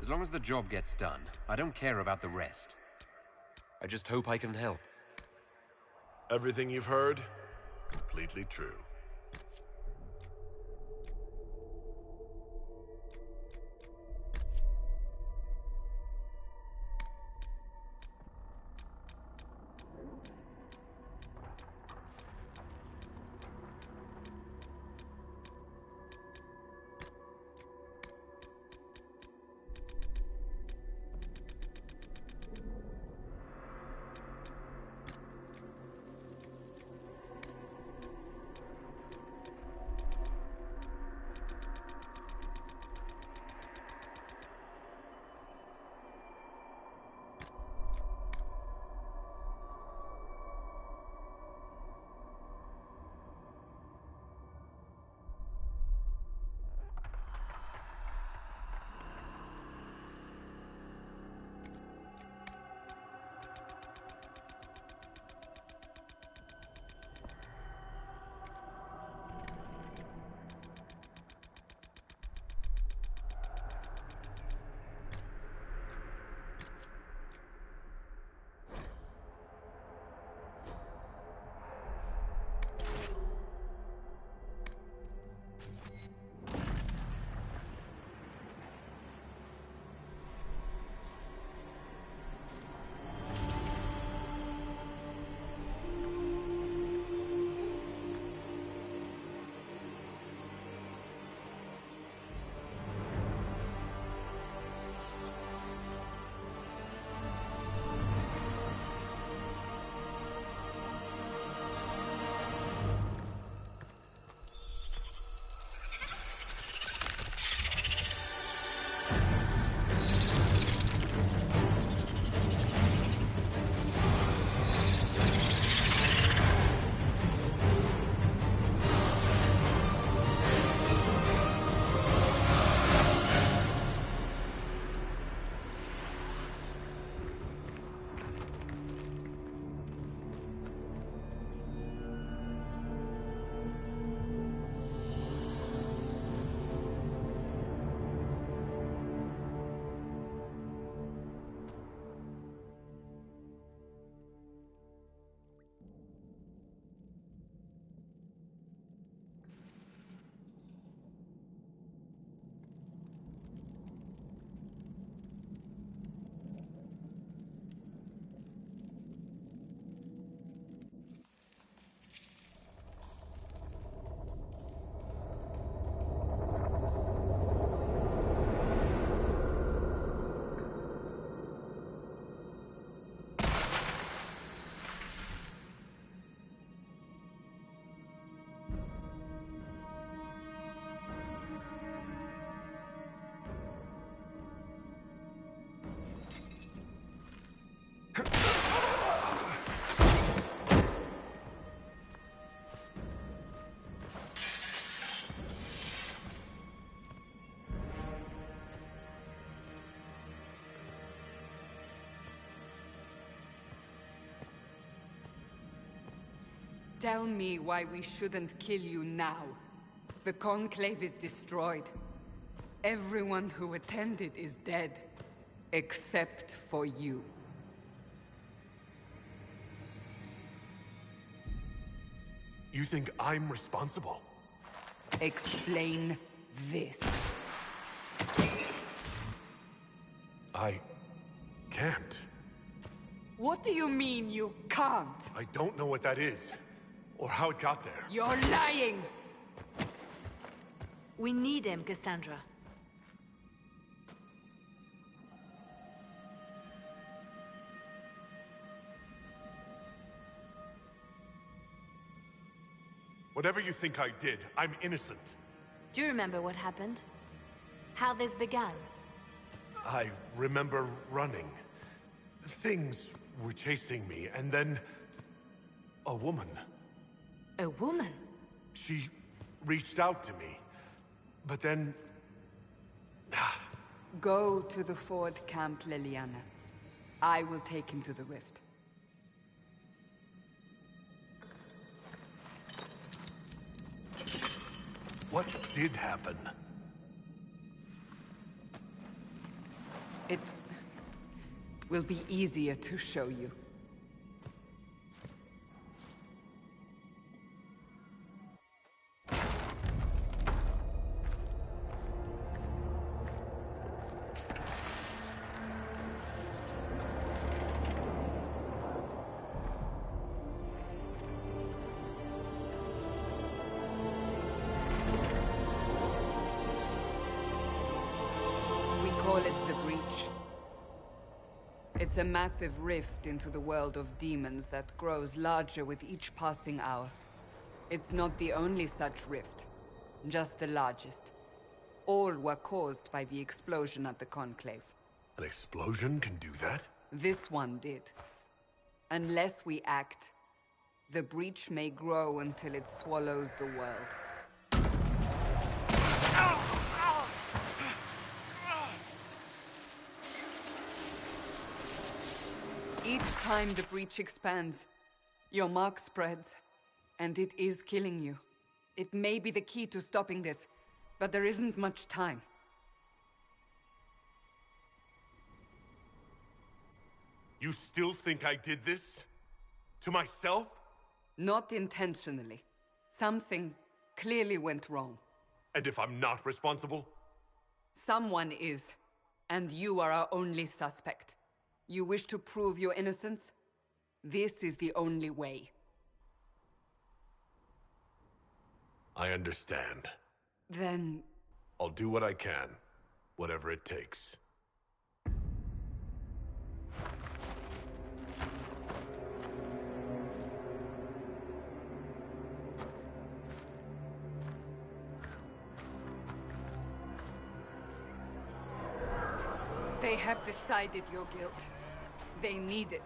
As long as the job gets done, I don't care about the rest. I just hope I can help. Everything you've heard, completely true. Tell me why we shouldn't kill you now. The Conclave is destroyed. Everyone who attended is dead. Except for you. You think I'm responsible? Explain this. I can't. What do you mean you can't? I don't know what that is, or how it got there. You're lying! We need him, Cassandra. Whatever you think I did, I'm innocent. Do you remember what happened? How this began? I remember running. Things were chasing me, and then a woman. A woman? She reached out to me, but then... Go to the Ford camp, Leliana. I will take him to the rift. What did happen? It will be easier to show you. Call it the Breach. It's a massive rift into the world of demons that grows larger with each passing hour. It's not the only such rift, just the largest. All were caused by the explosion at the Conclave. An explosion can do that? This one did. Unless we act, the Breach may grow until it swallows the world. Each time the Breach expands, your mark spreads, and it is killing you. It may be the key to stopping this, but there isn't much time. You still think I did this? To myself? Not intentionally. Something clearly went wrong. And if I'm not responsible? Someone is, and you are our only suspect. You wish to prove your innocence? This is the only way. I understand. Then... I'll do what I can, whatever it takes. They have decided your guilt. They need it.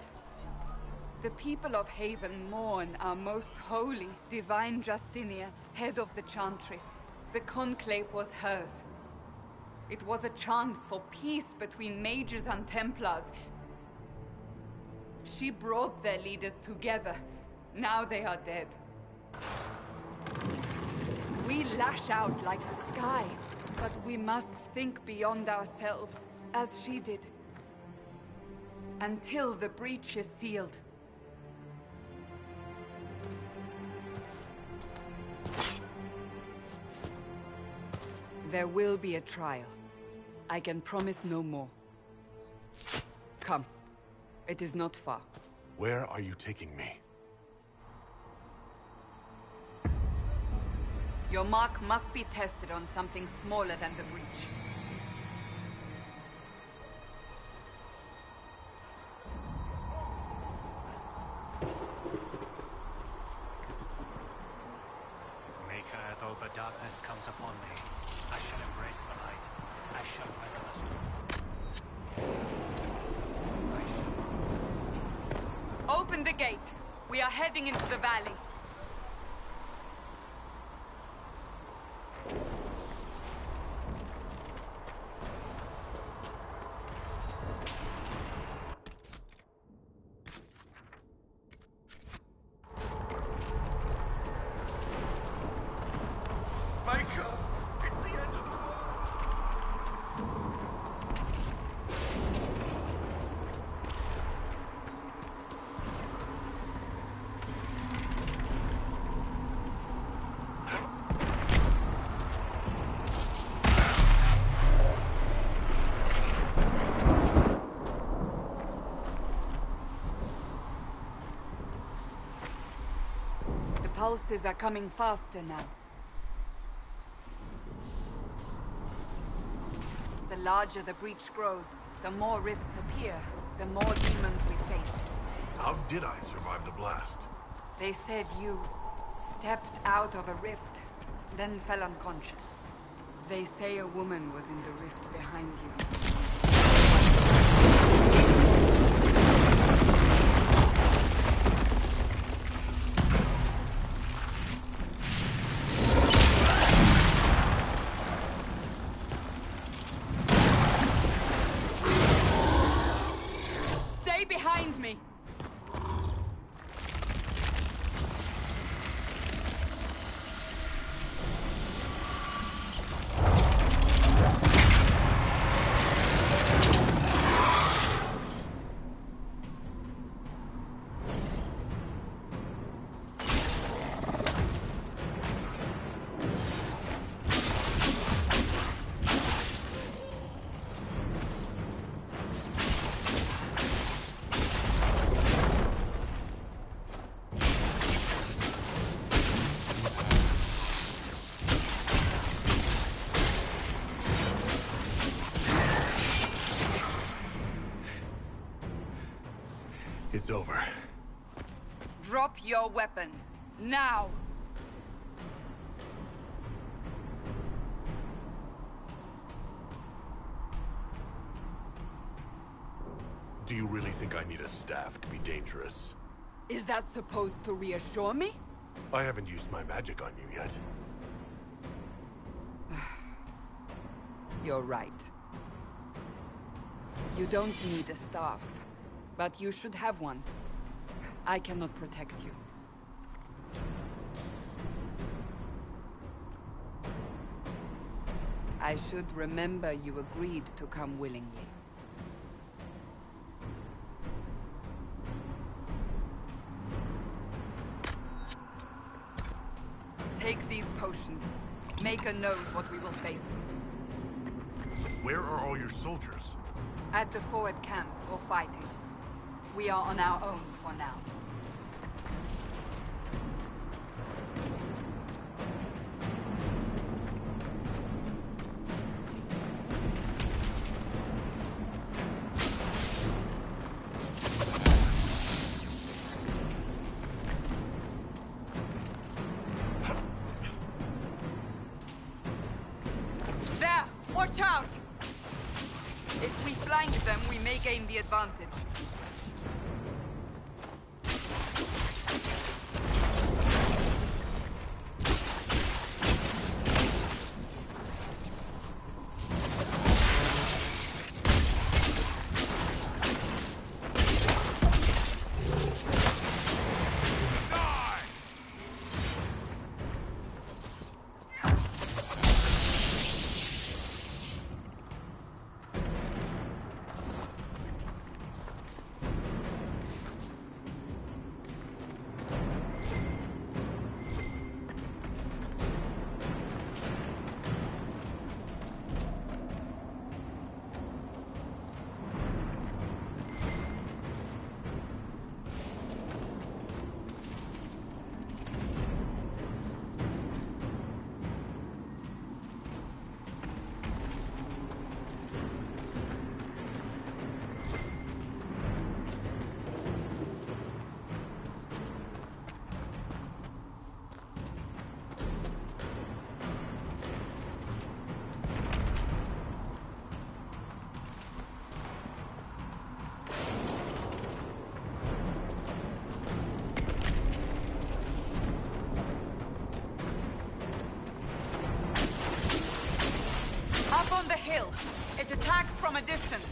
The people of Haven mourn our most holy, divine Justinia, head of the Chantry. The Conclave was hers. It was a chance for peace between mages and Templars. She brought their leaders together. Now they are dead. We lash out like the sky, but we must think beyond ourselves, as she did. Until the breach is sealed. There will be a trial. I can promise no more. Come. It is not far. Where are you taking me? Your mark must be tested on something smaller than the breach. Maker, though the darkness comes upon me, I shall embrace the light. I shall weather the storm. Open the gate. We are heading into the valley. Pulses are coming faster now. The larger the breach grows, the more rifts appear, the more demons we face. How did I survive the blast? They said you stepped out of a rift, then fell unconscious. They say a woman was in the rift behind you. Behind me! It's over. Drop your weapon. Now! Do you really think I need a staff to be dangerous? Is that supposed to reassure me? I haven't used my magic on you yet. You're right. You don't need a staff, but you should have one. I cannot protect you. I should remember you agreed to come willingly. Take these potions. Maker knows what we will face. Where are all your soldiers? At the forward camp, or fighting. We are on our own for now. There! Watch out! If we flank them, we may gain the advantage. Up on the hill. It attacks from a distance.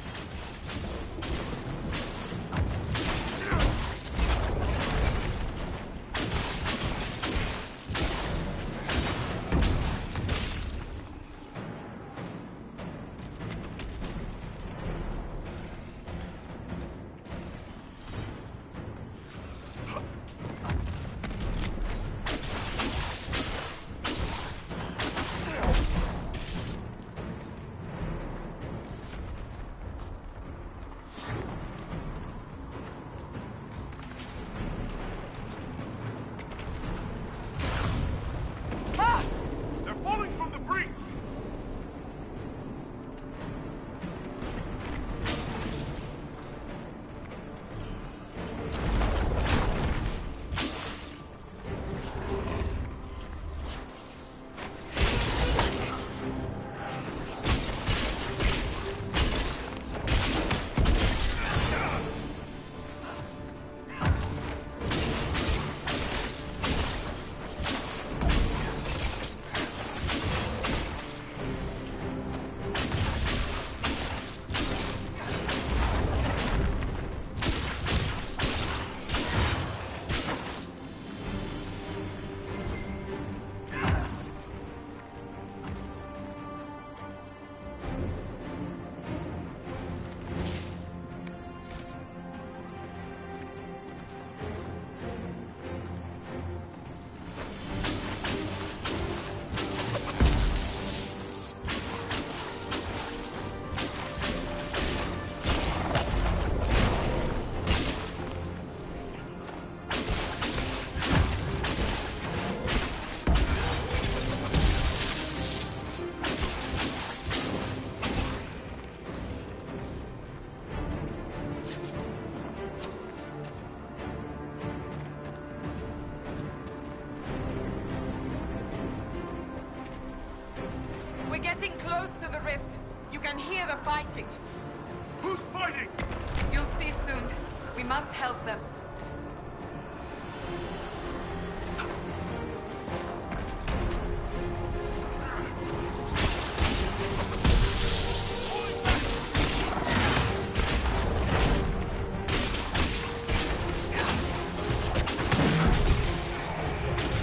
close to the rift. You can hear the fighting. Who's fighting? You'll see soon. We must help them.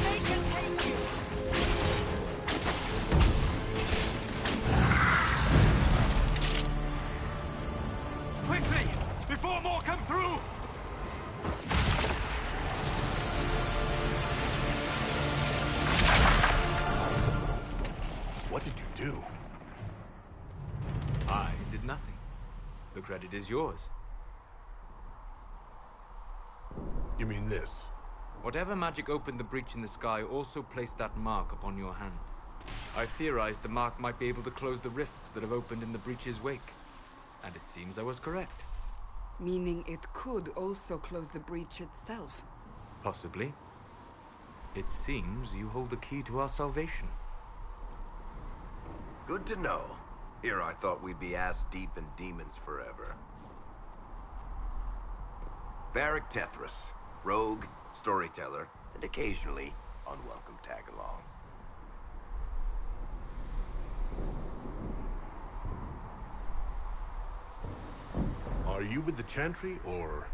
They can take you. Quickly! Before more come through! What did you do? I did nothing. The credit is yours. You mean this? Whatever magic opened the breach in the sky also placed that mark upon your hand. I theorized the mark might be able to close the rifts that have opened in the breach's wake. And it seems I was correct. Meaning it could also close the breach itself. Possibly. It seems you hold the key to our salvation. Good to know. Here I thought we'd be ass-deep in demons forever. Varric Tethras, rogue, storyteller, and occasionally unwelcome tag-along. Are you with the Chantry, or...?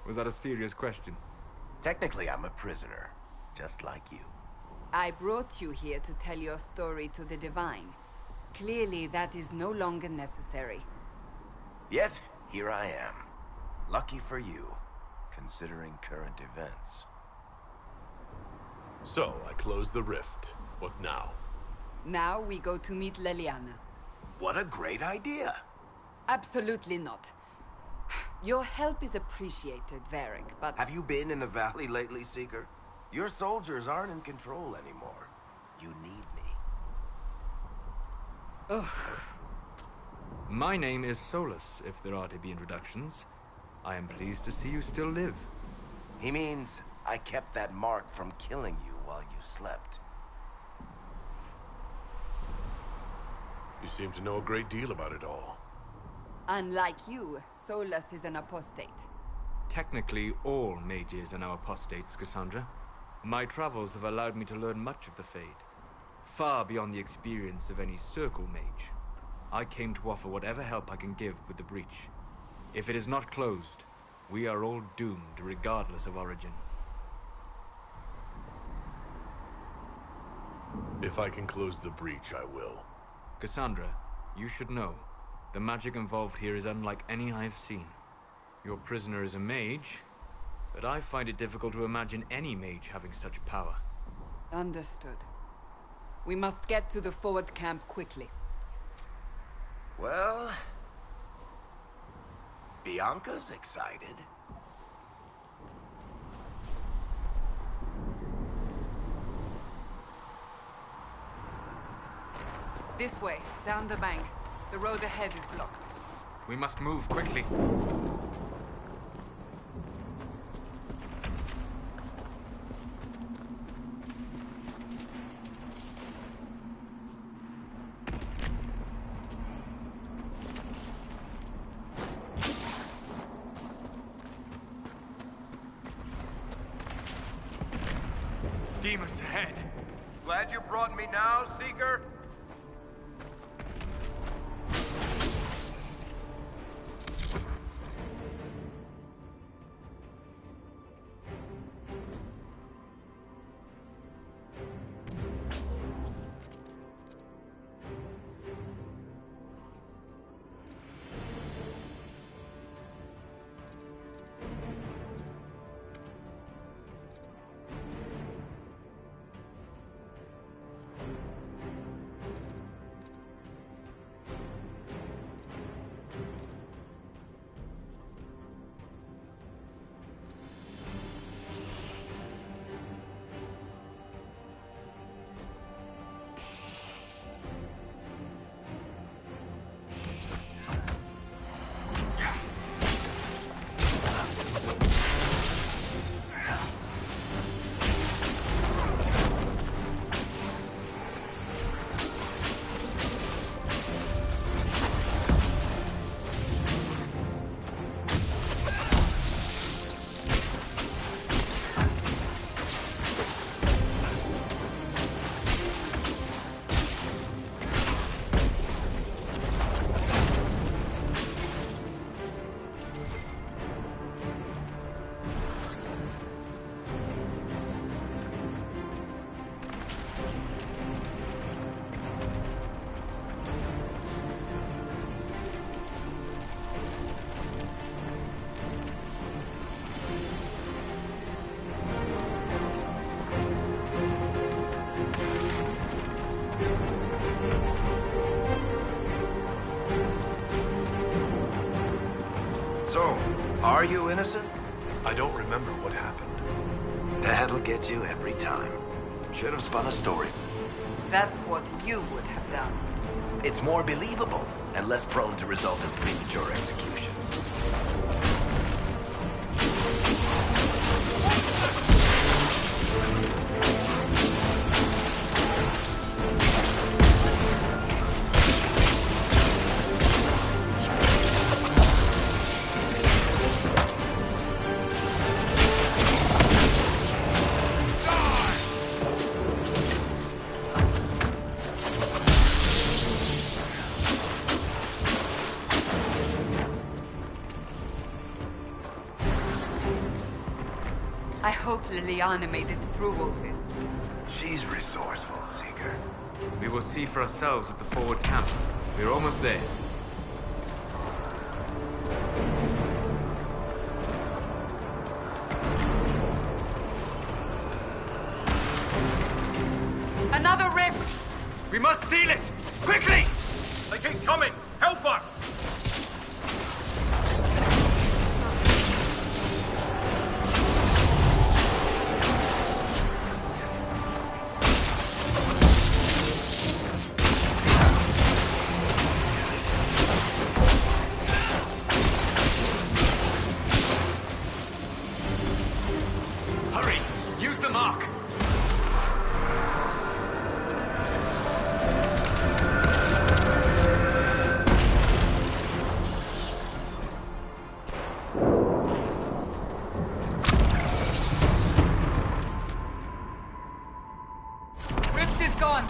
Was that a serious question? Technically, I'm a prisoner, just like you. I brought you here to tell your story to the Divine. Clearly, that is no longer necessary. Yet, here I am. Lucky for you, considering current events. So, I closed the rift. What now? Now we go to meet Leliana. What a great idea! Absolutely not. Your help is appreciated, Varric, but... Have you been in the valley lately, Seeker? Your soldiers aren't in control anymore. You need me. Ugh. My name is Solus, if there are to be introductions. I am pleased to see you still live. He means I kept that mark from killing you while you slept. You seem to know a great deal about it all. Unlike you, Solus is an apostate. Technically, all mages are now apostates, Cassandra. My travels have allowed me to learn much of the Fade. Far beyond the experience of any Circle mage. I came to offer whatever help I can give with the breach. If it is not closed, we are all doomed regardless of origin. If I can close the breach, I will. Cassandra, you should know. The magic involved here is unlike any I've seen. Your prisoner is a mage, but I find it difficult to imagine any mage having such power. Understood. We must get to the forward camp quickly. Well... Bianca's excited. This way, down the bank. The road ahead is blocked. We must move quickly. Demons ahead. Glad you brought me now, Seeker? So, are you innocent? I don't remember what happened. That'll get you every time. Should have spun a story. That's what you would have done. It's more believable and less prone to result in premature execution. I hope Liliana made it through all this. She's resourceful, Seeker. We will see for ourselves at the forward camp. We're almost there. Another rift! We must seal it! Quickly! They keep coming! Help us! Hurry! Use the mark! Rift is gone!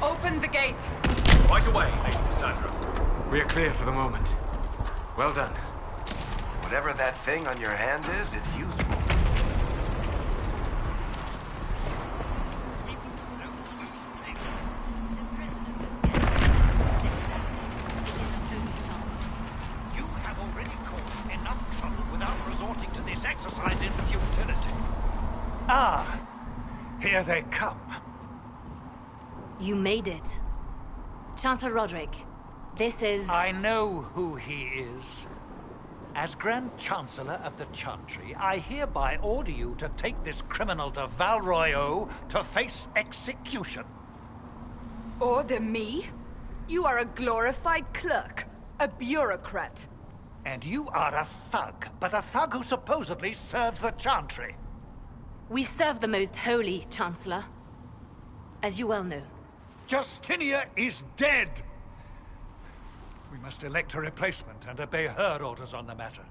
Open the gate! Right away, Lady Cassandra. We are clear for the moment. Well done. Whatever that thing on your hand is, it's useful. You have already caused enough trouble without resorting to this exercise in futility. Ah, here they come. You made it. Chancellor Roderick, this is... I know who he is. As Grand Chancellor of the Chantry, I hereby order you to take this criminal to Val Royeaux to face execution. Order me? You are a glorified clerk, a bureaucrat. And you are a thug, but a thug who supposedly serves the Chantry. We serve the most holy, Chancellor. As you well know. Justinia is dead! We must elect a replacement and obey her orders on the matter.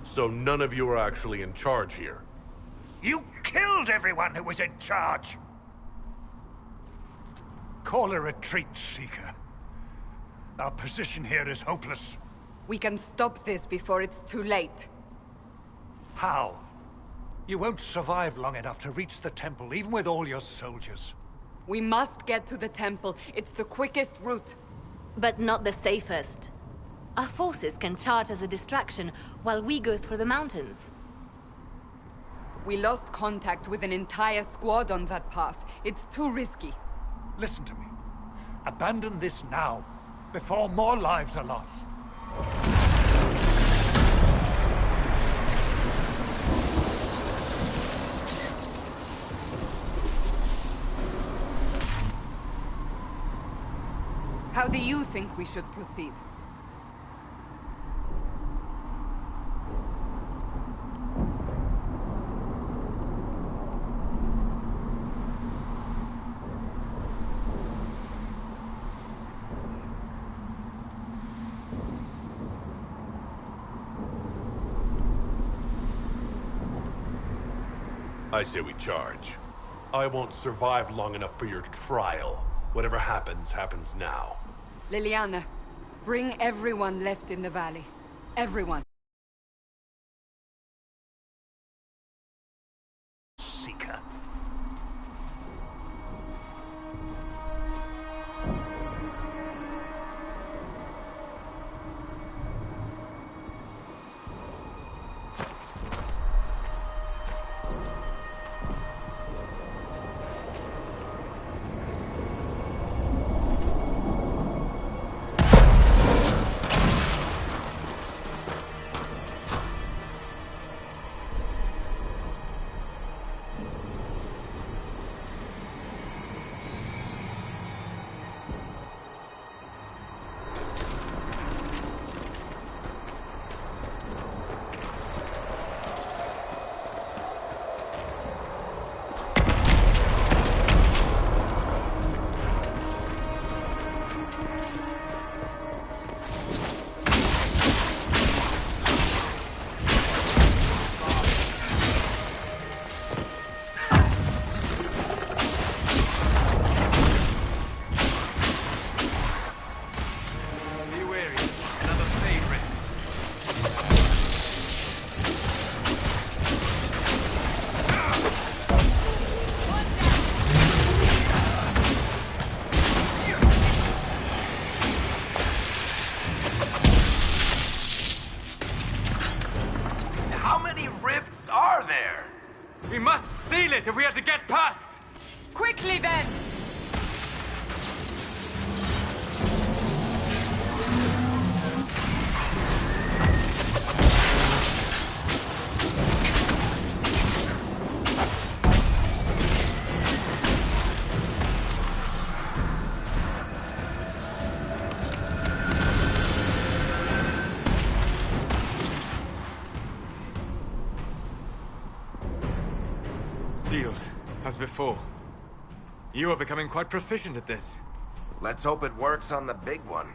So none of you are actually in charge here? You killed everyone who was in charge! Call a retreat, Seeker. Our position here is hopeless. We can stop this before it's too late. How? You won't survive long enough to reach the temple, even with all your soldiers. We must get to the temple. It's the quickest route. But not the safest. Our forces can charge as a distraction while we go through the mountains. We lost contact with an entire squad on that path. It's too risky. Listen to me. Abandon this now, before more lives are lost. How do you think we should proceed? I say we charge. I won't survive long enough for your trial. Whatever happens, happens now. Leliana, bring everyone left in the valley. Everyone. Seeker. We must seal it if we are to get past! Quickly then! Sealed, as before. You are becoming quite proficient at this. Let's hope it works on the big one.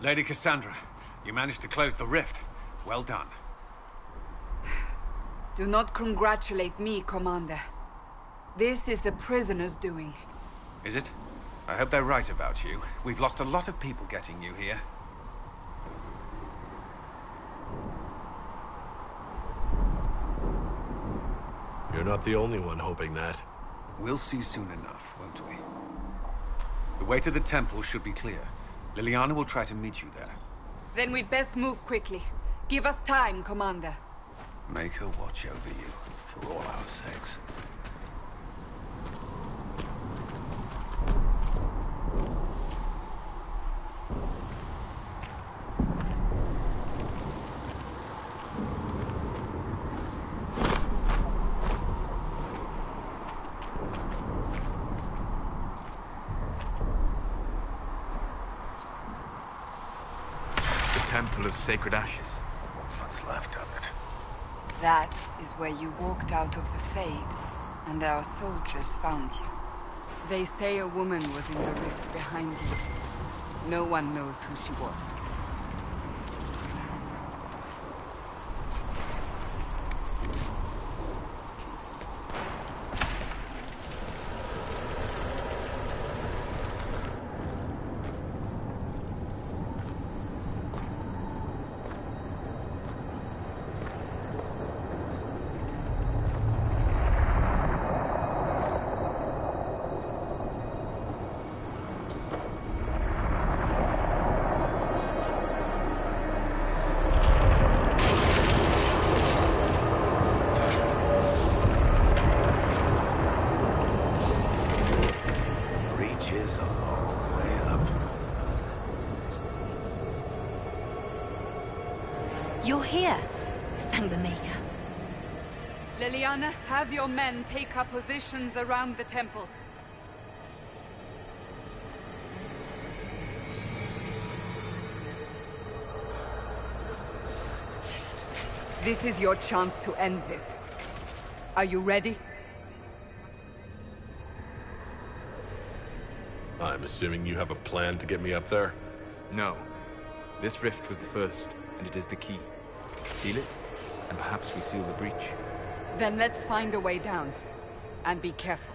Lady Cassandra, you managed to close the rift. Well done. Do not congratulate me, Commander. This is the prisoner's doing. Is it? I hope they're right about you. We've lost a lot of people getting you here. You're not the only one hoping that. We'll see soon enough, won't we? The way to the temple should be clear. Leliana will try to meet you there. Then we'd best move quickly. Give us time, Commander. Make her watch over you, for all our sakes. Temple of Sacred Ashes. What's left of it? That is where you walked out of the Fade, and our soldiers found you. They say a woman was in the rift behind you. No one knows who she was. You're here. Thank the Maker. Leliana, have your men take up positions around the temple. This is your chance to end this. Are you ready? I'm assuming you have a plan to get me up there? No. This rift was the first, and it is the key. Seal it, and perhaps we seal the breach. Then let's find a way down. And be careful.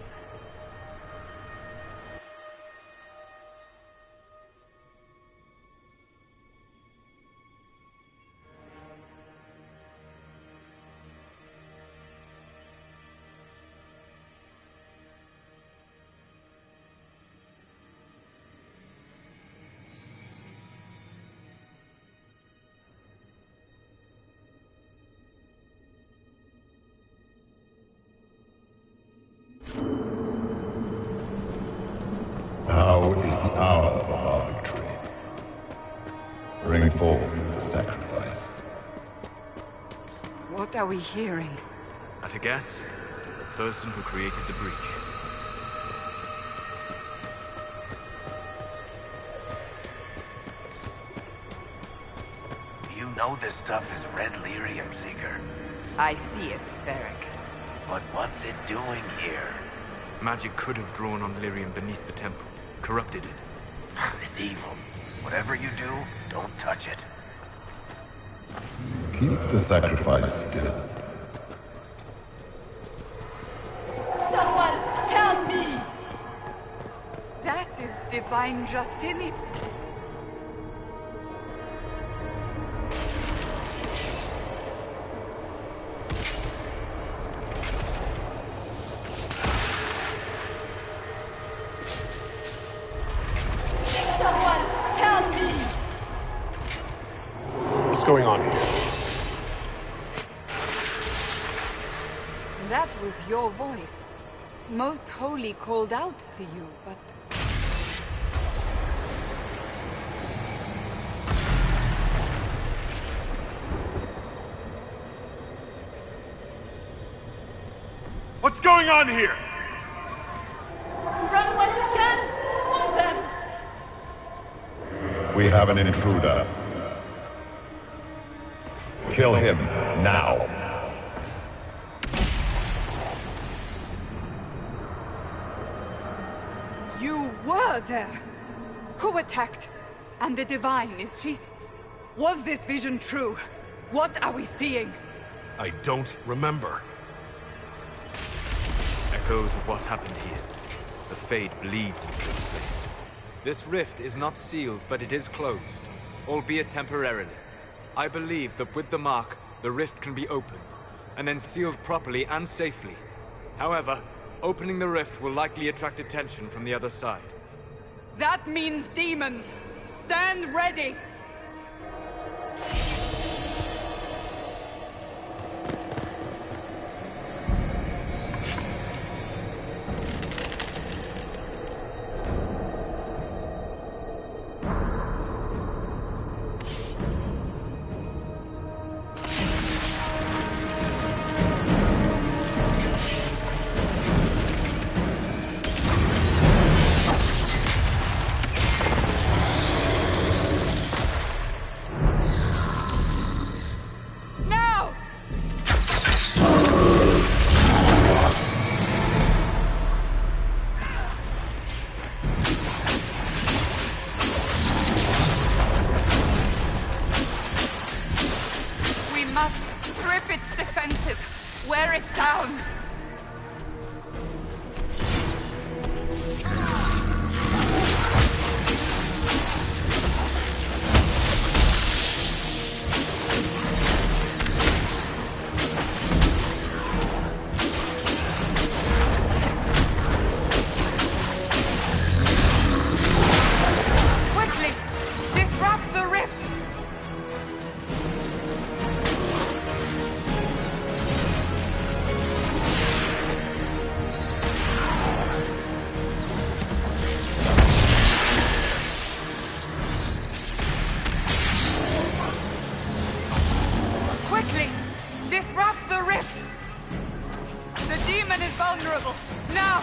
Now is the hour of our victory. Bring forth the sacrifice. What are we hearing? At a guess, the person who created the breach. You know this stuff is red lyrium, Seeker. I see it, Varric. But what's it doing here? Magic could have drawn on lyrium beneath the temple, corrupted it. It's evil. Whatever you do, don't touch it. Keep the sacrifice still. Someone help me! That is Divine Justinian. What's going on here? That was your voice. Most Holy called out to you, but... What's going on here? Run when you can! Want them! We have an intruder. Kill him now. You were there! Who attacked? And the Divine, is she... Was this vision true? What are we seeing? I don't remember. Echoes of what happened here. The Fade bleeds into this place. This rift is not sealed, but it is closed, albeit temporarily. I believe that with the mark, the rift can be opened, and then sealed properly and safely. However, opening the rift will likely attract attention from the other side. That means demons! Stand ready! Wear it down! Quickly! Disrupt the rift! Disrupt the rift! The demon is vulnerable! Now!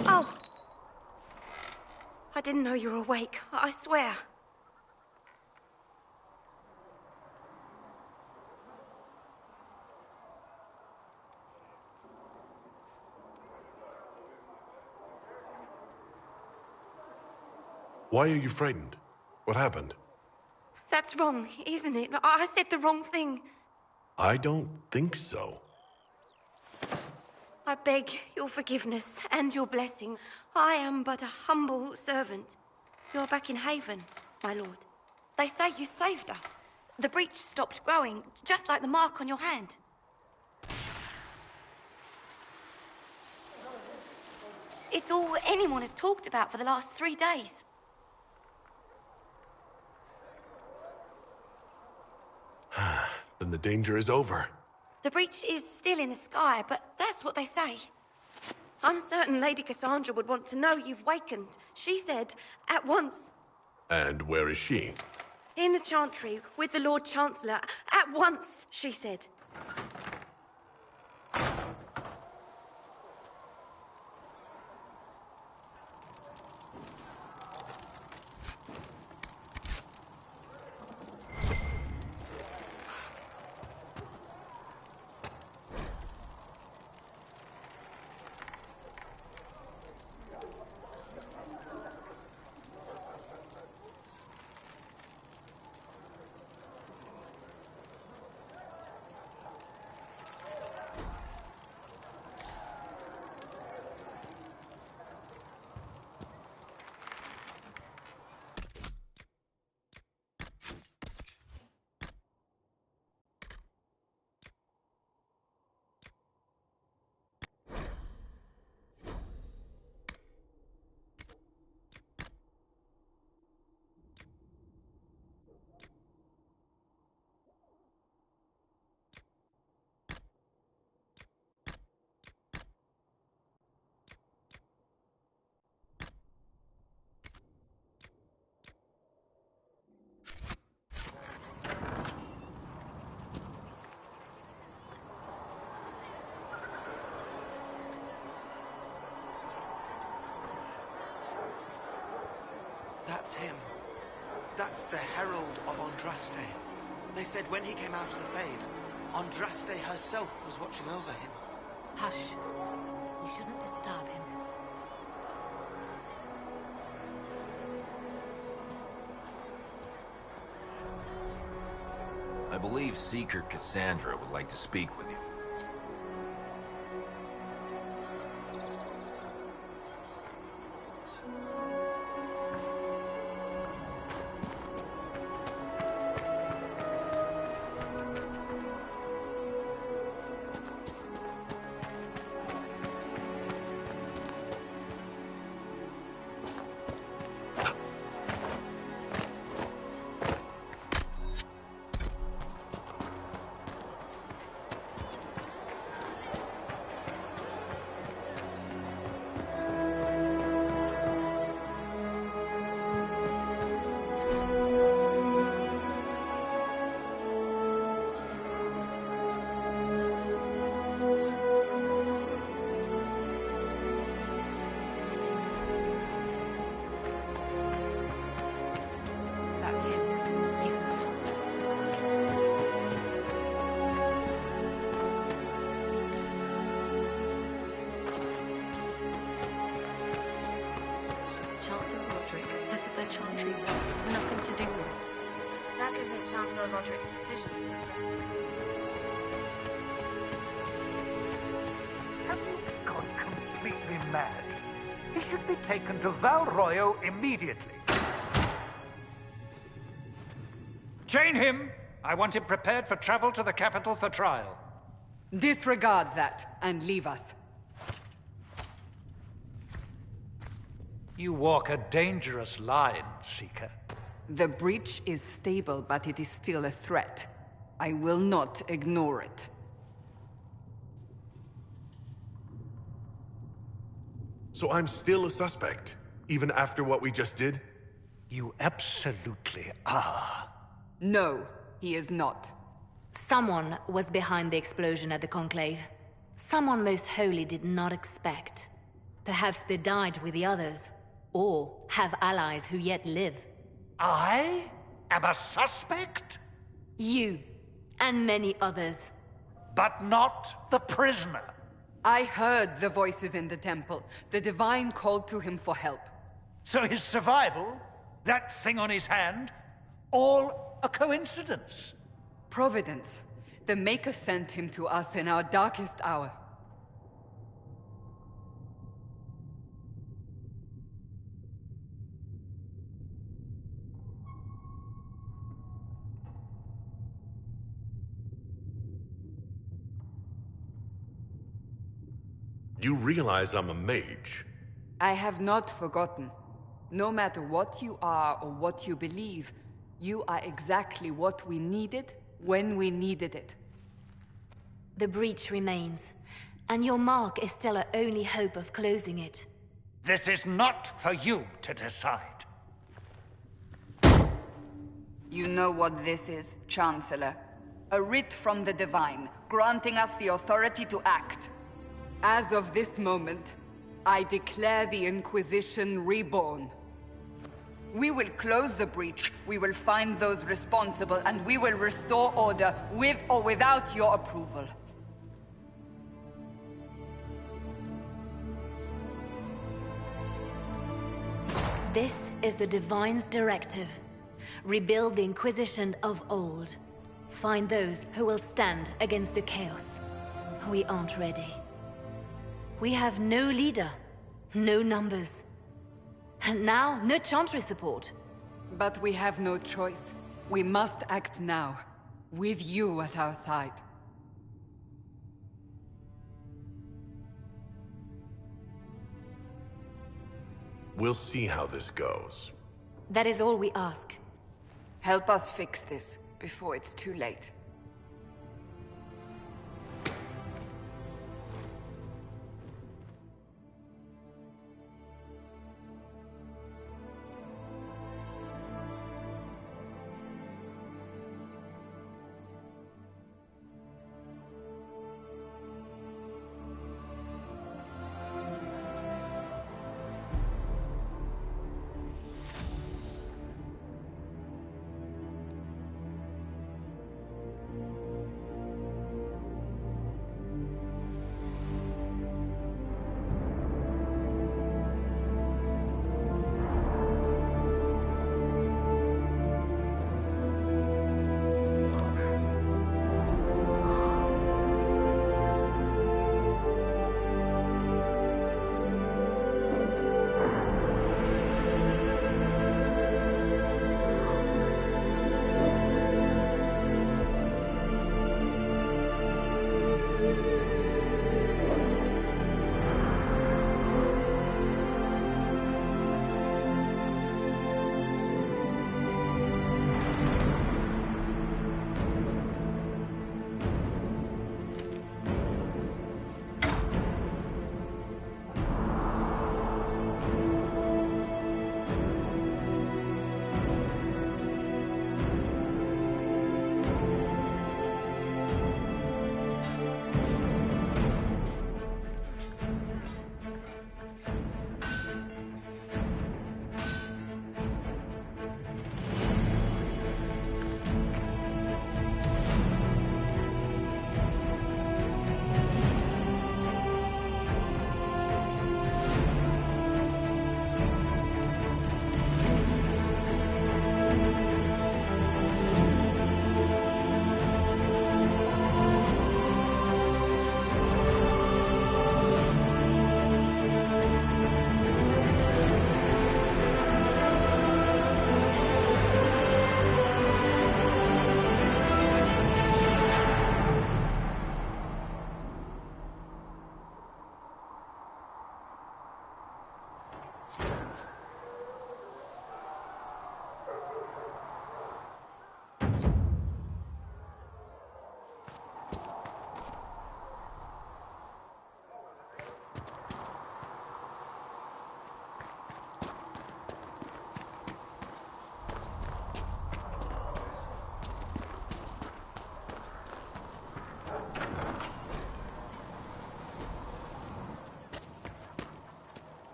Oh! I didn't know you were awake, I swear. Why are you frightened? What happened? That's wrong, isn't it? I said the wrong thing. I don't think so. I beg your forgiveness and your blessing. I am but a humble servant. You're back in Haven, my lord. They say you saved us. The breach stopped growing, just like the mark on your hand. It's all anyone has talked about for the last 3 days. Then the danger is over. The breach is still in the sky, but that's what they say. I'm certain Lady Cassandra would want to know you've wakened. She said, at once. And where is she? In the Chantry, with the Lord Chancellor. At once, she said. That's him. That's the Herald of Andraste. They said when he came out of the Fade, Andraste herself was watching over him. Hush. We shouldn't disturb him. I believe Seeker Cassandra would like to speak with you. Chancellor Roderick says that their Chantry wants nothing to do with us. That isn't Chancellor Roderick's decision, sister. Have you gone completely mad? He should be taken to Val Royo immediately. Chain him! I want him prepared for travel to the capital for trial. Disregard that and leave us. You walk a dangerous line, Seeker. The breach is stable, but it is still a threat. I will not ignore it. So I'm still a suspect, even after what we just did? You absolutely are. No, he is not. Someone was behind the explosion at the Conclave. Someone Most Holy did not expect. Perhaps they died with the others, or have allies who yet live. I am a suspect? You, and many others. But not the prisoner. I heard the voices in the temple. The Divine called to him for help. So his survival, that thing on his hand, all a coincidence? Providence. The Maker sent him to us in our darkest hour. You realize I'm a mage. I have not forgotten. No matter what you are or what you believe, you are exactly what we needed when we needed it. The breach remains, and your mark is still our only hope of closing it. This is not for you to decide. You know what this is, Chancellor. A writ from the Divine, granting us the authority to act. As of this moment, I declare the Inquisition reborn. We will close the breach, we will find those responsible, and we will restore order with or without your approval. This is the Divine's directive. Rebuild the Inquisition of old. Find those who will stand against the chaos. We aren't ready. We have no leader, no numbers. And now, no Chantry support. But we have no choice. We must act now, with you at our side. We'll see how this goes. That is all we ask. Help us fix this, before it's too late.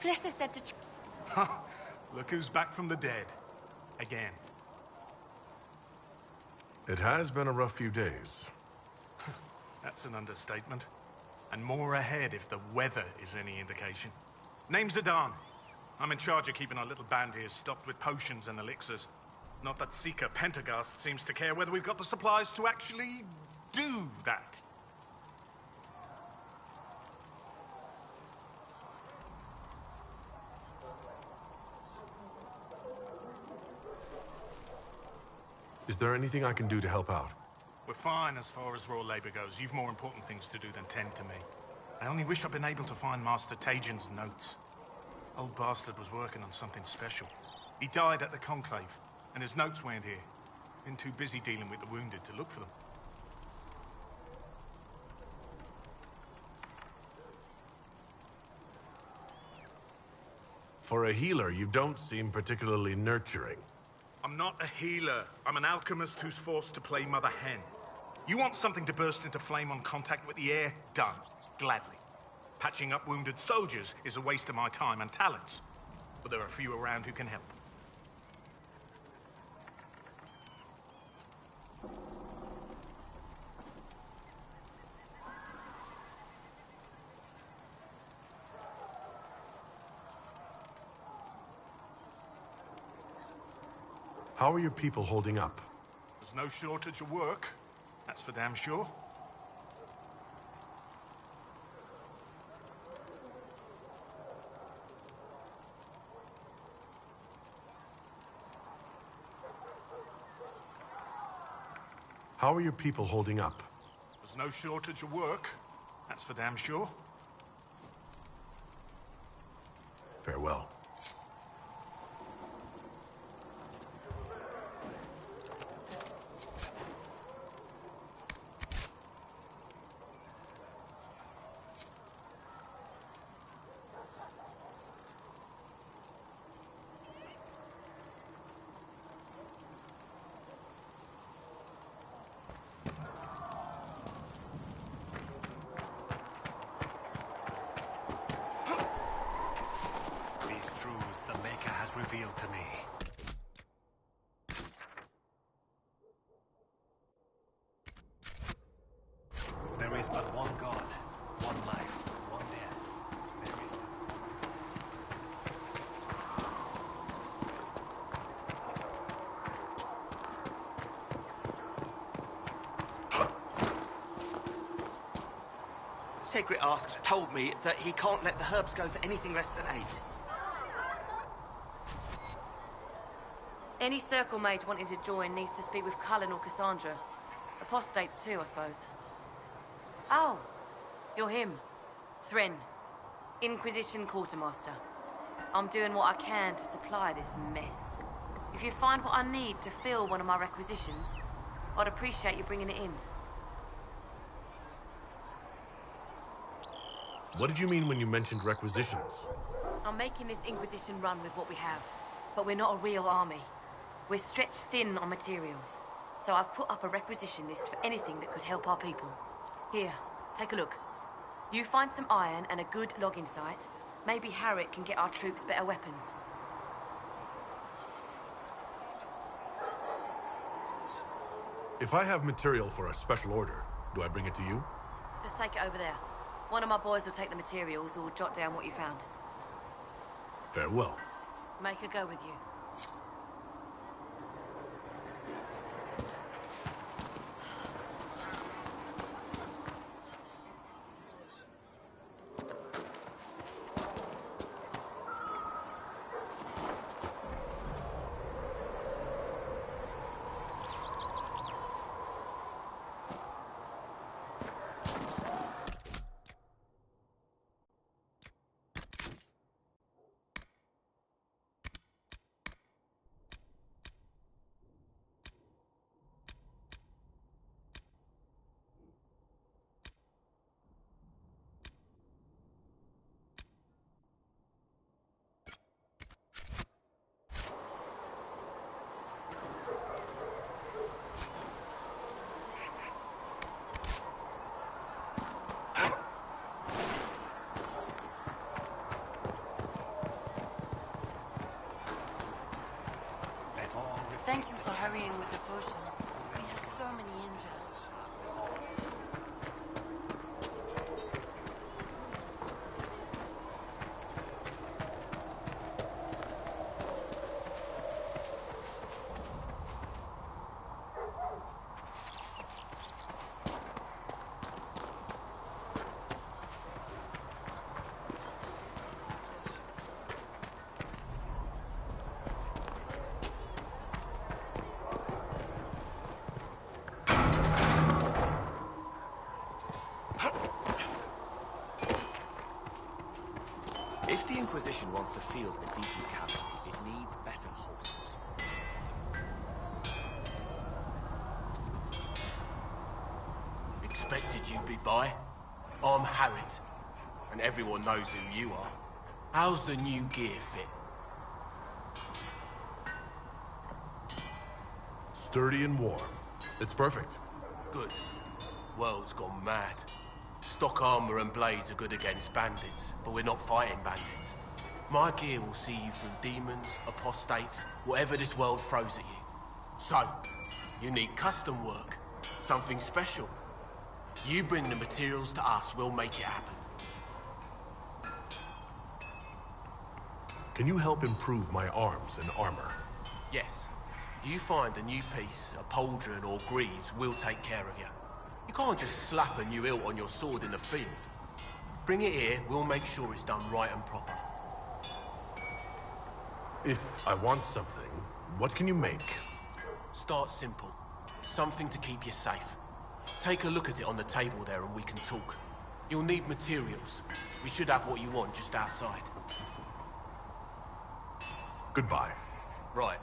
Flissa said to... Look who's back from the dead. Again. It has been a rough few days. That's an understatement. And more ahead if the weather is any indication. Name's Zidane. I'm in charge of keeping our little band here stocked with potions and elixirs. Not that Seeker Pentagast seems to care whether we've got the supplies to actually do that. Is there anything I can do to help out? We're fine as far as raw labor goes. You've more important things to do than tend to me. I only wish I'd been able to find Master Tajin's notes. Old bastard was working on something special. He died at the Conclave, and his notes weren't here. Been too busy dealing with the wounded to look for them. For a healer, you don't seem particularly nurturing. I'm not a healer. I'm an alchemist who's forced to play Mother Hen. You want something to burst into flame on contact with the air? Done. Gladly. Patching up wounded soldiers is a waste of my time and talents. But there are a few around who can help. How are your people holding up? There's no shortage of work. That's for damn sure. How are your people holding up? There's no shortage of work. That's for damn sure. Farewell. Revealed to me. There is but one God, one life, one death. There is... Segrit asked told me that he can't let the herbs go for anything less than 8. Any Circle mage wanting to join needs to speak with Cullen or Cassandra. Apostates too, I suppose. Oh, you're him. Thren. Inquisition Quartermaster. I'm doing what I can to supply this mess. If you find what I need to fill one of my requisitions, I'd appreciate you bringing it in. What did you mean when you mentioned requisitions? I'm making this Inquisition run with what we have, but we're not a real army. We're stretched thin on materials, so I've put up a requisition list for anything that could help our people. Here, take a look. You find some iron and a good logging site, maybe Harriet can get our troops better weapons. If I have material for a special order, do I bring it to you? Just take it over there. One of my boys will take the materials or jot down what you found. Farewell. Make her go with you. Thank you for hurrying with the potions. We have so many injured. field a decent cavalry. It needs better horses. Expected you'd be by. I'm Harriet, and everyone knows who you are. How's the new gear fit? Sturdy and warm. It's perfect. Good. World's gone mad. Stock armor and blades are good against bandits, but we're not fighting bandits. My gear will see you through demons, apostates, whatever this world throws at you. So, you need custom work. Something special. You bring the materials to us, we'll make it happen. Can you help improve my arms and armor? Yes. You find a new piece, a pauldron or greaves, we'll take care of you. You can't just slap a new hilt on your sword in the field. Bring it here, we'll make sure it's done right and proper. If I want something, what can you make? Start simple. Something to keep you safe. Take a look at it on the table there and we can talk. You'll need materials. We should have what you want just outside. Goodbye. Right.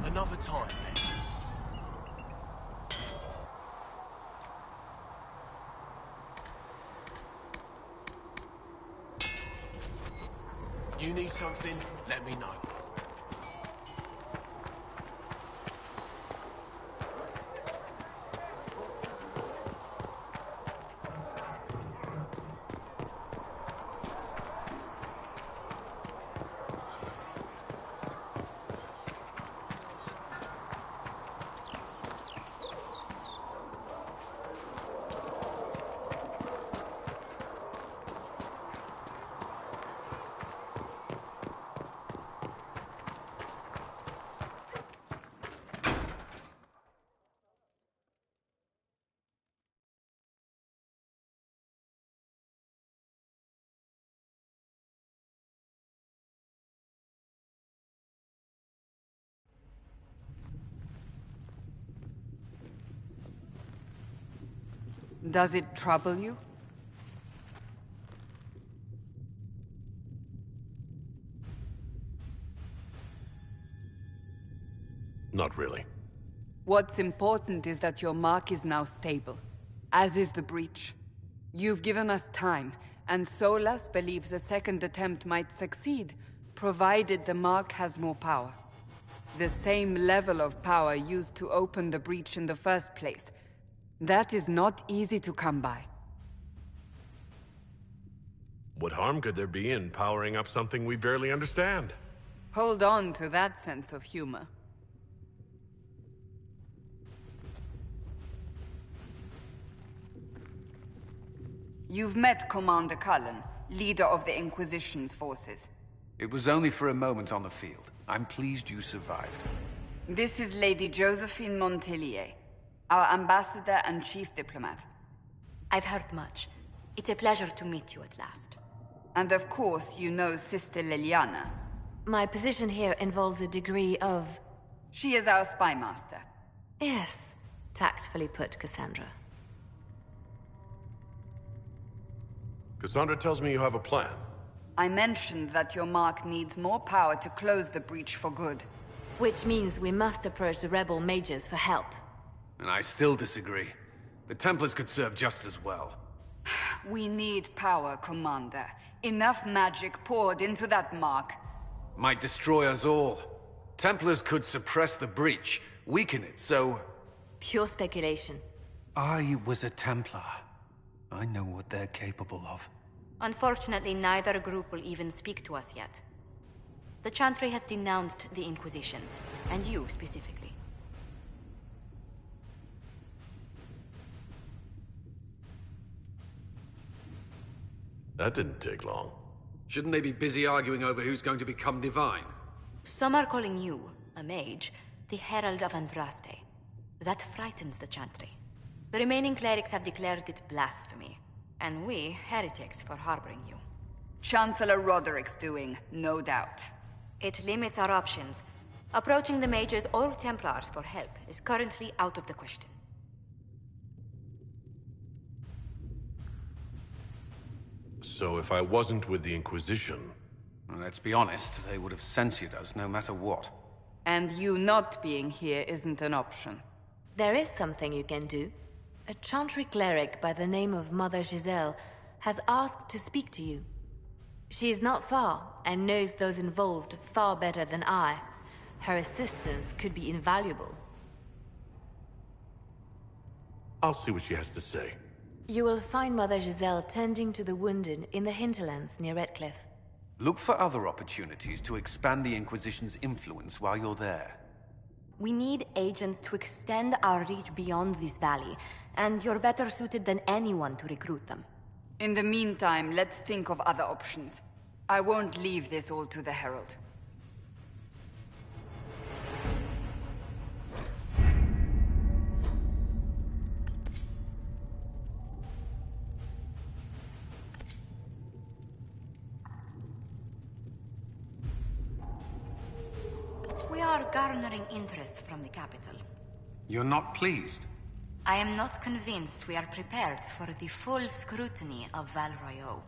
Another time, then. You need something? Let me know. Does it trouble you? Not really. What's important is that your mark is now stable, as is the breach. You've given us time, and Solas believes a second attempt might succeed, provided the mark has more power. The same level of power used to open the breach in the first place. That is not easy to come by. What harm could there be in powering up something we barely understand? Hold on to that sense of humor. You've met Commander Cullen, leader of the Inquisition's forces. It was only for a moment on the field. I'm pleased you survived. This is Lady Josephine Montellier, our ambassador and chief diplomat. I've heard much. It's a pleasure to meet you at last. And of course, you know Sister Leliana. My position here involves a degree of... She is our spy master. Yes, tactfully put, Cassandra. Cassandra tells me you have a plan. I mentioned that your mark needs more power to close the breach for good. Which means we must approach the rebel mages for help. And I still disagree. The Templars could serve just as well. We need power, Commander. Enough magic poured into that mark. Might destroy us all. Templars could suppress the breach, weaken it, so... Pure speculation. I was a Templar. I know what they're capable of. Unfortunately, neither group will even speak to us yet. The Chantry has denounced the Inquisition, and you specifically. That didn't take long. Shouldn't they be busy arguing over who's going to become divine? Some are calling you, a mage, the Herald of Andraste. That frightens the Chantry. The remaining clerics have declared it blasphemy, and we, heretics, for harboring you. Chancellor Roderick's doing, no doubt. It limits our options. Approaching the mages or Templars for help is currently out of the question. So if I wasn't with the Inquisition... Well, let's be honest, they would have censored us no matter what. And you not being here isn't an option. There is something you can do. A Chantry cleric by the name of Mother Giselle has asked to speak to you. She is not far, and knows those involved far better than I. Her assistance could be invaluable. I'll see what she has to say. You will find Mother Giselle tending to the wounded in the hinterlands near Redcliffe. Look for other opportunities to expand the Inquisition's influence while you're there. We need agents to extend our reach beyond this valley, and you're better suited than anyone to recruit them. In the meantime, let's think of other options. I won't leave this all to the Herald. We are garnering interest from the capital. You're not pleased? I am not convinced we are prepared for the full scrutiny of Val Royeaux.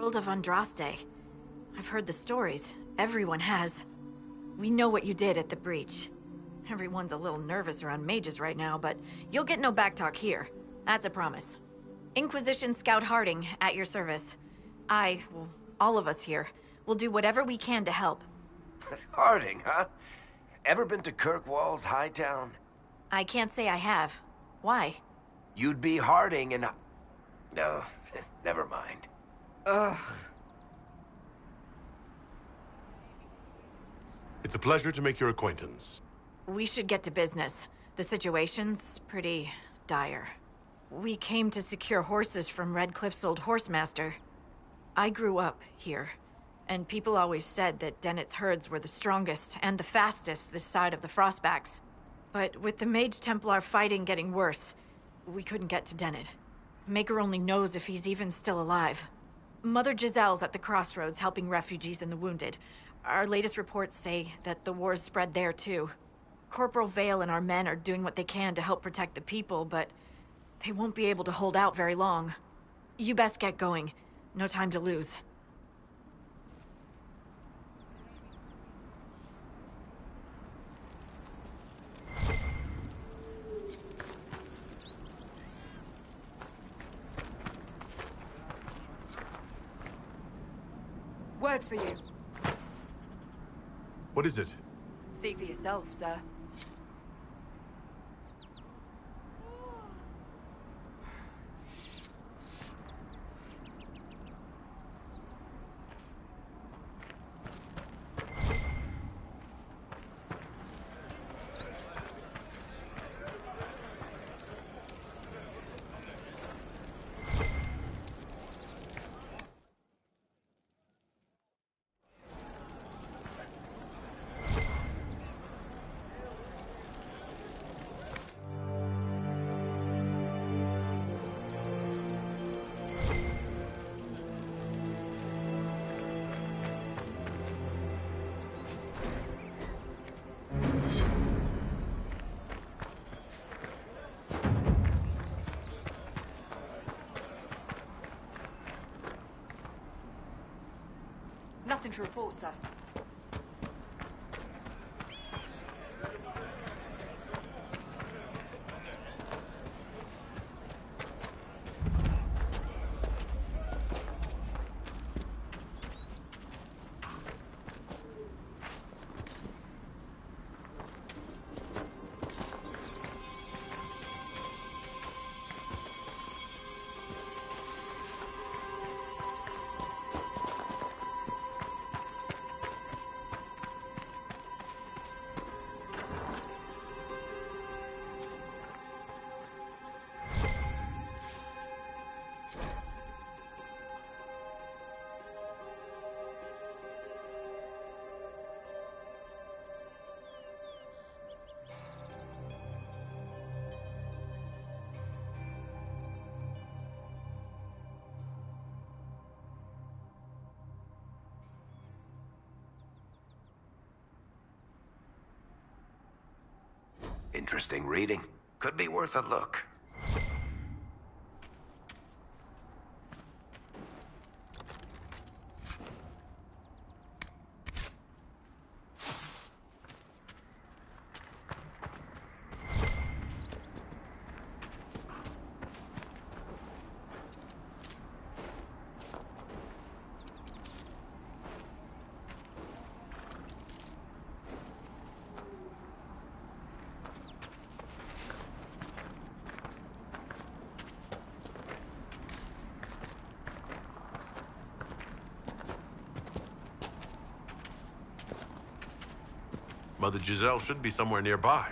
Herald of Andraste. I've heard the stories. Everyone has. We know what you did at the breach. Everyone's a little nervous around mages right now, but you'll get no backtalk here. That's a promise. Inquisition Scout Harding, at your service. Well, all of us here, will do whatever we can to help. Harding, huh? Ever been to Kirkwall's Hightown? I can't say I have. Why? You'd be Harding and... No, never mind. Ugh. It's a pleasure to make your acquaintance. We should get to business. The situation's pretty dire. We came to secure horses from Redcliffe's old horsemaster. I grew up here, and people always said that Dennett's herds were the strongest and the fastest this side of the Frostbacks. But with the Mage Templar fighting getting worse, we couldn't get to Dennett. Maker only knows if he's even still alive. Mother Giselle's at the crossroads helping refugees and the wounded. Our latest reports say that the war's spread there too. Corporal Vale and our men are doing what they can to help protect the people, but they won't be able to hold out very long. You best get going. No time to lose. Word for you. What is it? See for yourself, sir. Nothing to report, sir. Interesting reading. Could be worth a look. Mother Giselle should be somewhere nearby.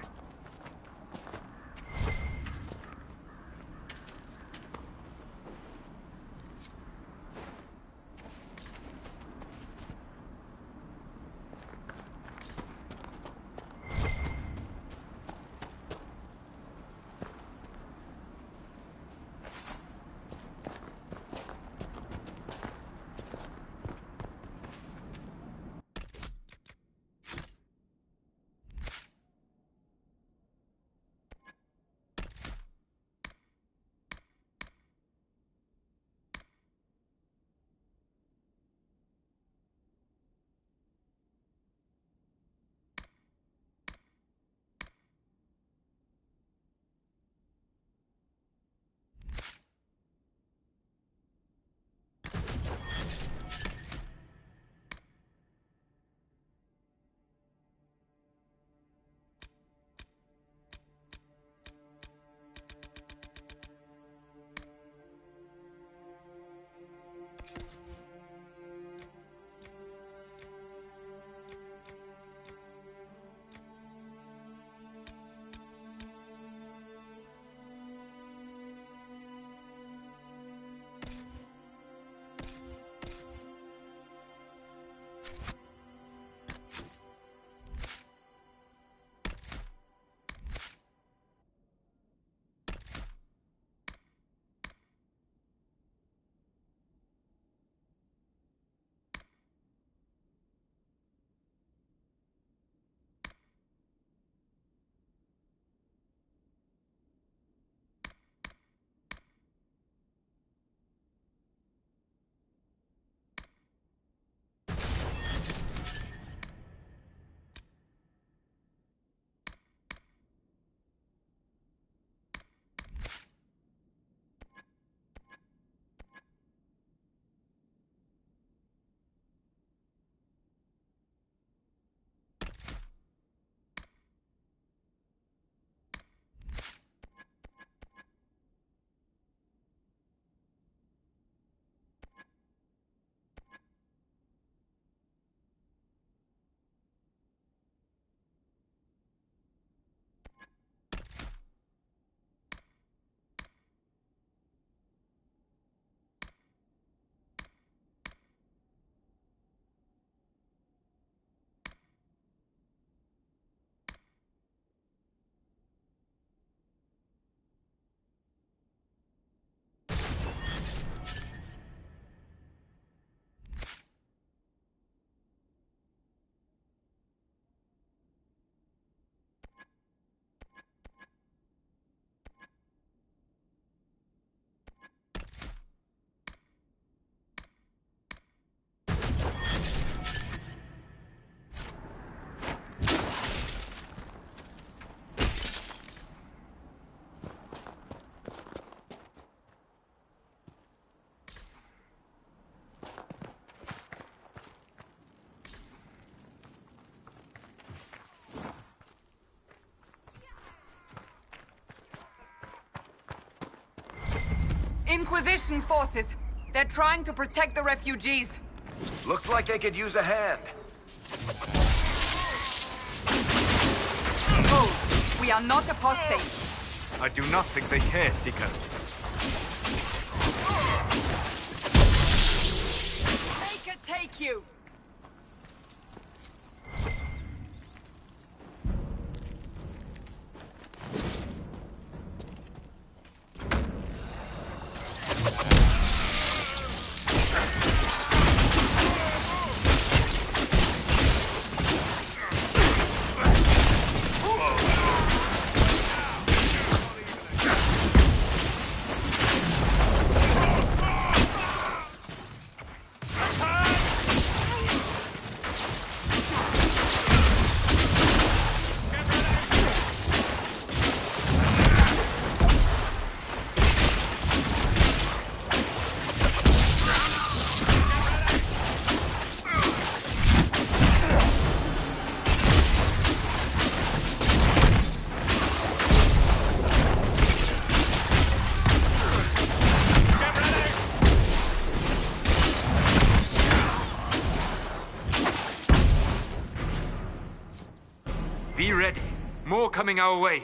Inquisition forces. They're trying to protect the refugees. Looks like they could use a hand. Oh, we are not apostates. I do not think they care, Seeker. Take it, take you! Be ready. More coming our way.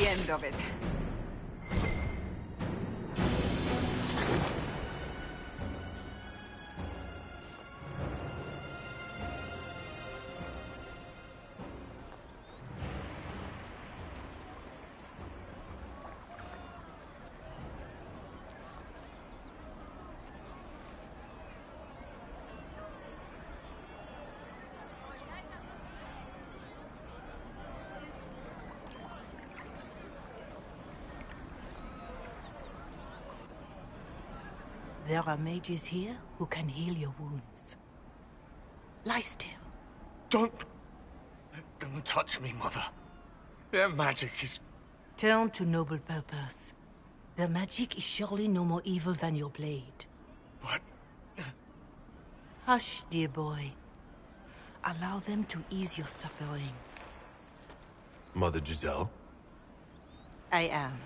End of it. There are mages here who can heal your wounds. Lie still. Don't touch me, Mother. Their magic is... Turn to noble purpose. Their magic is surely no more evil than your blade. What? Hush, dear boy. Allow them to ease your suffering. Mother Giselle? I am.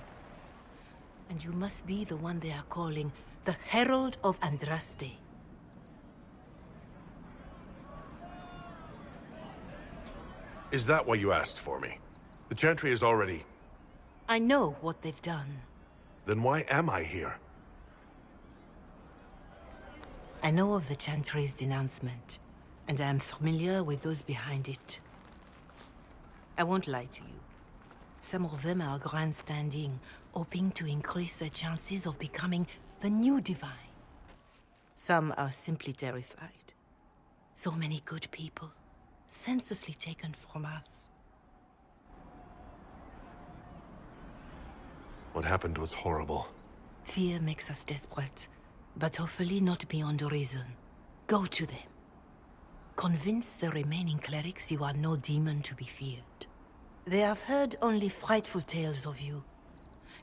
And you must be the one they are calling the Herald of Andraste. Is that why you asked for me? The Chantry is already... I know what they've done. Then why am I here? I know of the Chantry's denouncement, and I am familiar with those behind it. I won't lie to you. Some of them are grandstanding, hoping to increase their chances of becoming the new Divine. Some are simply terrified. So many good people, senselessly taken from us. What happened was horrible. Fear makes us desperate, but hopefully not beyond reason. Go to them. Convince the remaining clerics you are no demon to be feared. They have heard only frightful tales of you.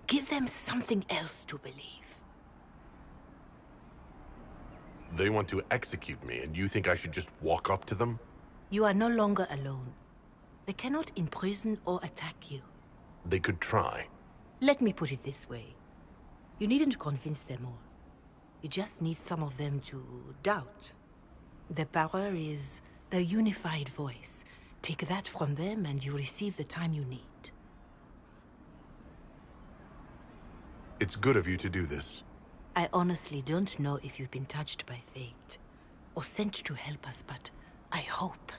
Give them something else to believe. They want to execute me, and you think I should just walk up to them? You are no longer alone. They cannot imprison or attack you. They could try. Let me put it this way. You needn't convince them all. You just need some of them to doubt. Their power is their unified voice. Take that from them and you receive the time you need. It's good of you to do this. I honestly don't know if you've been touched by fate, or sent to help us, but I hope.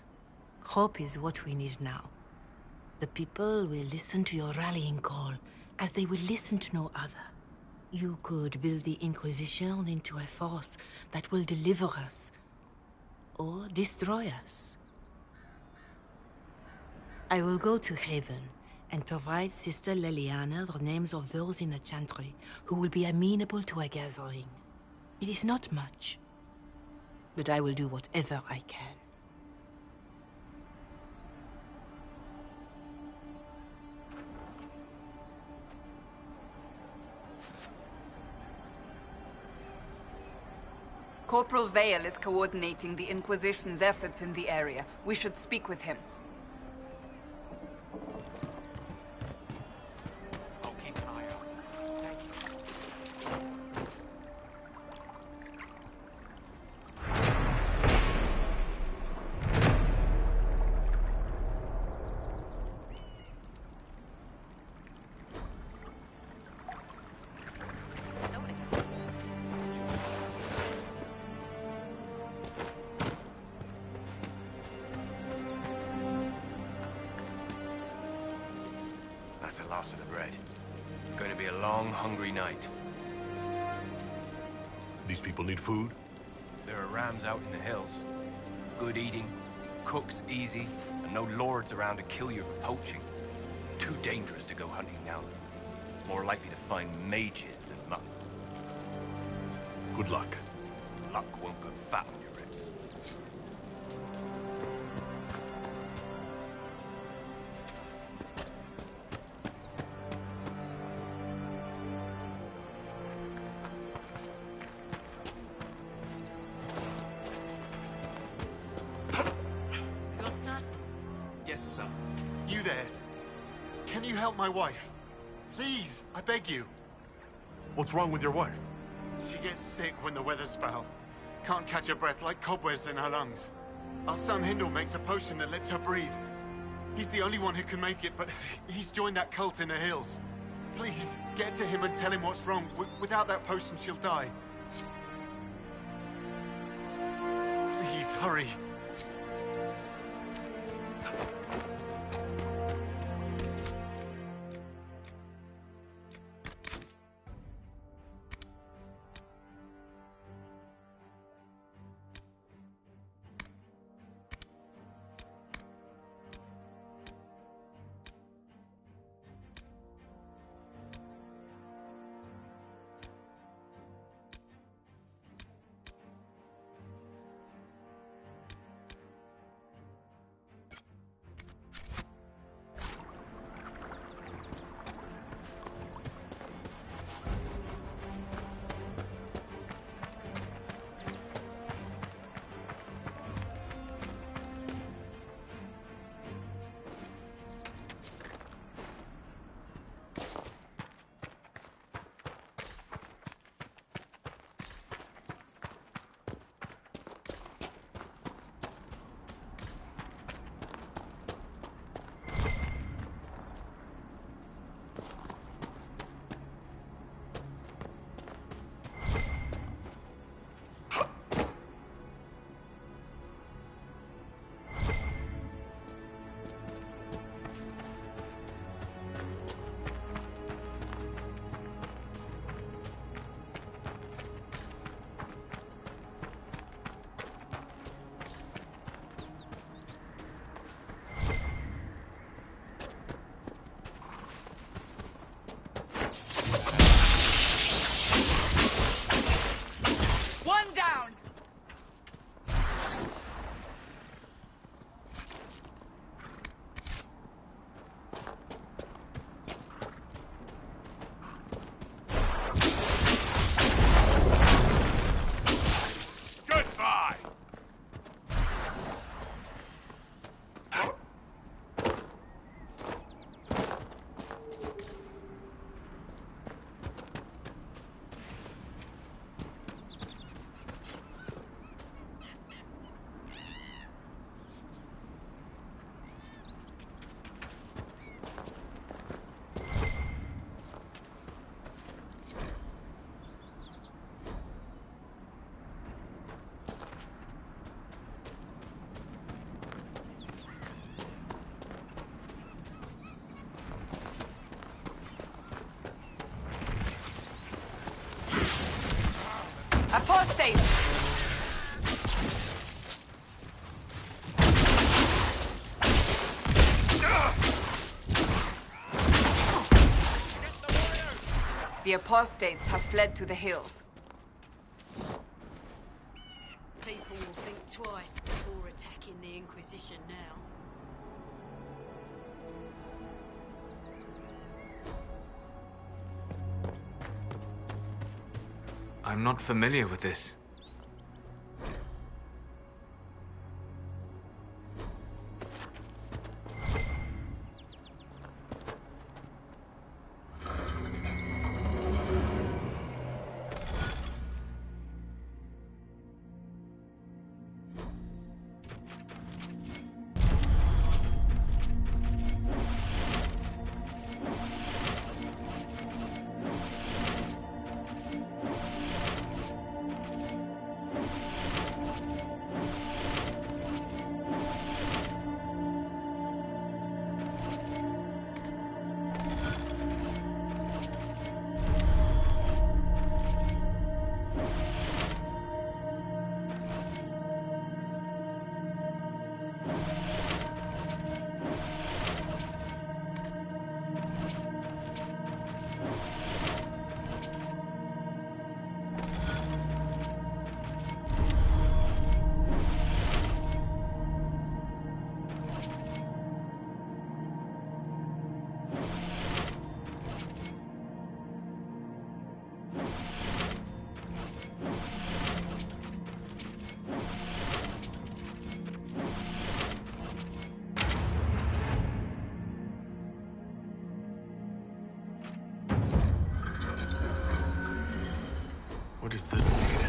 Hope is what we need now. The people will listen to your rallying call, as they will listen to no other. You could build the Inquisition into a force that will deliver us, or destroy us. I will go to Haven and provide Sister Leliana the names of those in the Chantry who will be amenable to a gathering. It is not much, but I will do whatever I can. Corporal Vale is coordinating the Inquisition's efforts in the area. We should speak with him. I'll keep an eye out. Thank you. That's the last of the bread. Going to be a long, hungry night. These people need food? There are rams out in the hills. Good eating, cooks easy, and no lords around to kill you for poaching. Too dangerous to go hunting now. More likely to find mages than luck. Good luck. Luck won't put fat on your ribs. Your son? Yes, sir. You there? Can you help my wife? Please, I beg you. What's wrong with your wife? She gets sick when the weather's foul. Can't catch her breath, like cobwebs in her lungs. Our son Hindle makes a potion that lets her breathe. He's the only one who can make it, but he's joined that cult in the hills. Please, get to him and tell him what's wrong. Without that potion, she'll die. Please, hurry. Apostate! The apostates have fled to the hills. People will think twice before attacking the Inquisition now. I'm not familiar with this. What does this need?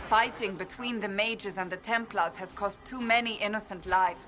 Fighting between the mages and the Templars has cost too many innocent lives.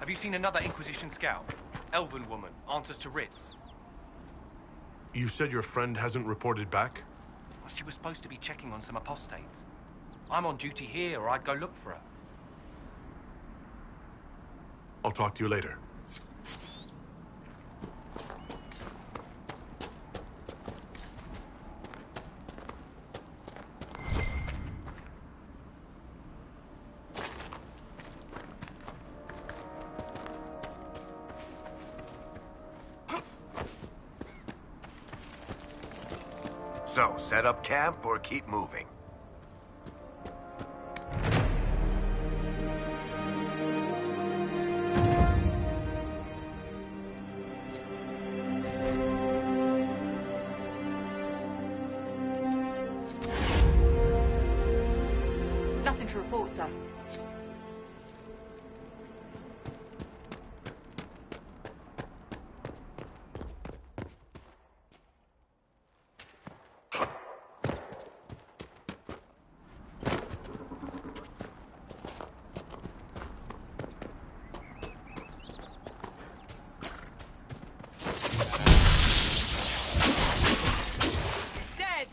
Have you seen another Inquisition scout? Elven woman, answers to writs. You said your friend hasn't reported back? Well, she was supposed to be checking on some apostates. I'm on duty here, or I'd go look for her. I'll talk to you later. So, set up camp or keep moving? Nothing to report, sir. Dead!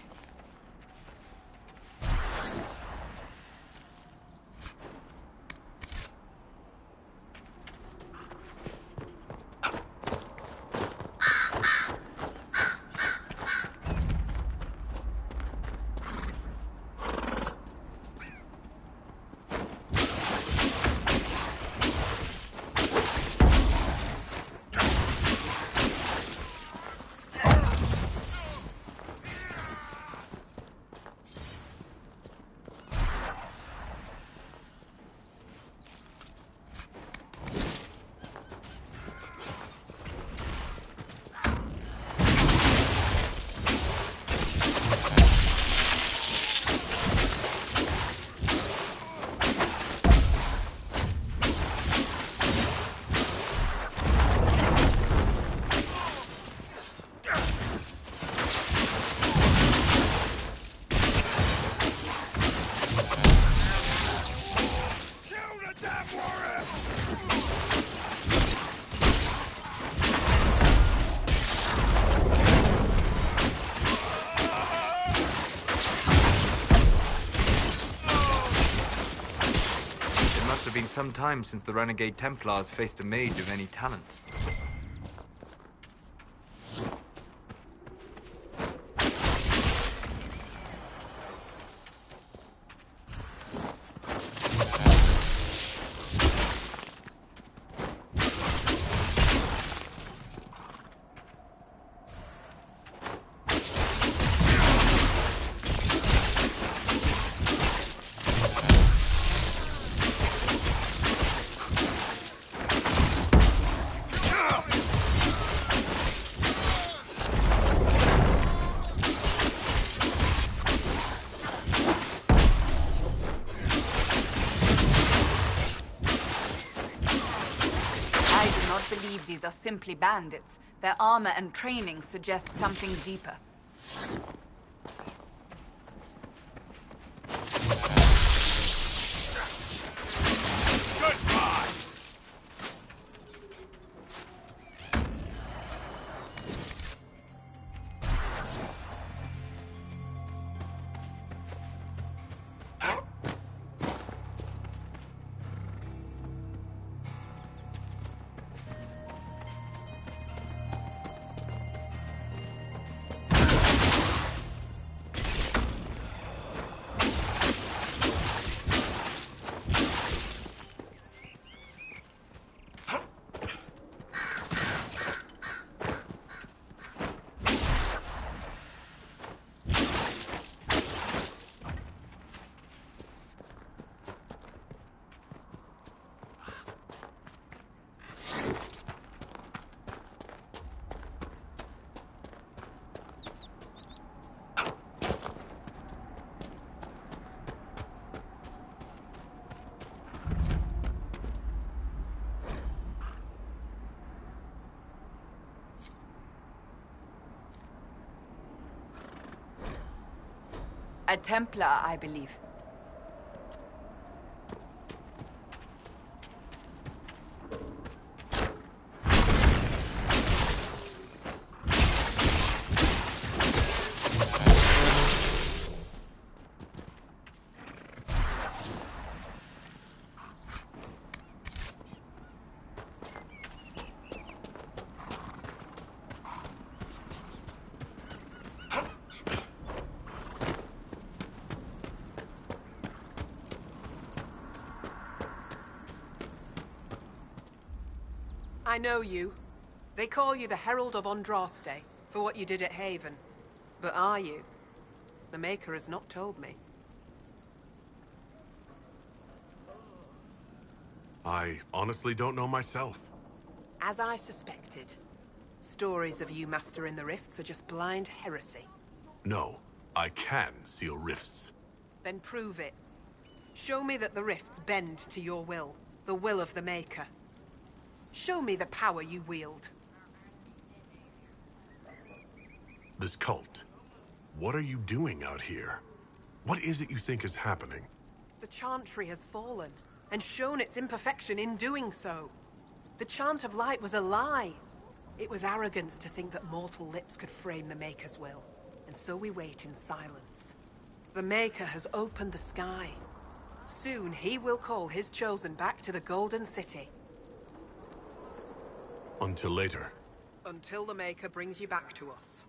It must have been some time since the Renegade Templars faced a mage of any talent. I do not believe these are simply bandits. Their armor and training suggest something deeper. Goodbye! A Templar, I believe. I know you. They call you the Herald of Andraste for what you did at Haven. But are you? The Maker has not told me. I honestly don't know myself. As I suspected, stories of you mastering the rifts are just blind heresy. No, I can seal rifts. Then prove it. Show me that the rifts bend to your will, the will of the Maker. Show me the power you wield. This cult. What are you doing out here? What is it you think is happening? The Chantry has fallen, and shown its imperfection in doing so. The Chant of Light was a lie. It was arrogance to think that mortal lips could frame the Maker's will, and so we wait in silence. The Maker has opened the sky. Soon he will call his chosen back to the Golden City. Until later. Until the Maker brings you back to us.